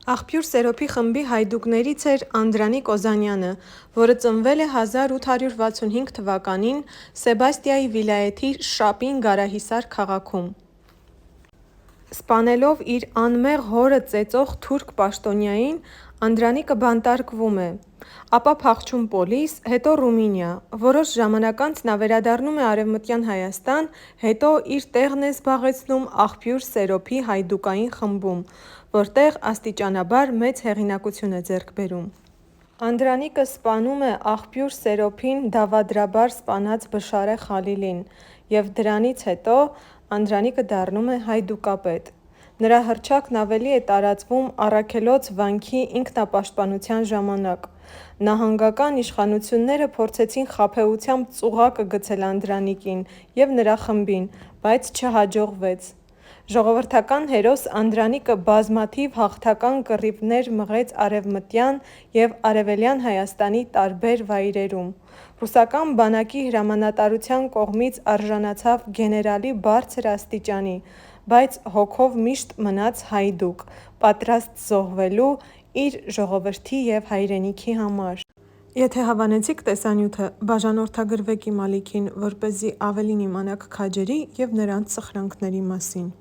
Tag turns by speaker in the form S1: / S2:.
S1: Աղբյուր Սերոփի խմբի հայդուկներից էր Անդրանիկ Օզանյանը, որը ծնվել է 1865 թվականին Սեբաստիայի վիլայեթի Շապին Գարահիսար քաղաքում։ Սպանելով իր անմեղ հորը ծեծող թուրք պաշտոնյային, Անդրանիկը բանտարկվում է, ապա փախչում Պոլիս, հետո Ռումինիա։ Որոշ ժամանակ անց նա վերադառնում է Արևմտյան Հայաստան, հետո իր տեղն է զբաղեցնում Աղբյուր Սերոփի հայդուկային խմբում, որտեղ աստիճանաբար մեծ հեղինակություն է ձեռք բերում։ Անդրանիկը սպանում է Աղբյուր Սերոփին դավադրաբար սպանած Բշարե Խալիլին, և դրանից հետո Անդրանիկը դառնում է հայդուկապետ։ Նրա հռչակն ավելի է տարածվում Առաքելոց վանքի ինքնապաշտպանության ժամանակ։ Նահանգական իշխանությունները փորձեցին խաբեությամբ ծուղակը գցել Անդրանիկին և նրա խմբին, բայց չհաջողվեց։ Ժողովրդական հերոս Անդրանիկը բազմաթիվ հաղթական կռիվներ մղեց Արևմտյան և Արևելյան Հայաստանի տարբեր վայրերում։ Ռուսական բանակի հրամանատարության կողմից արժանացավ գեներալի բարձր աստիճանի, բայց հոգով միշտ մնաց հայդուկ, պատրաստ զոհվելու իր ժողովրդի և հայրենիքի համար։ Եթե հավանեցիք տեսանյութը, բաժանորդագրվեք իմ ալիքին, որպեսզի ավելին իմանաք քաջերի և նրանց սխրանքների մասին։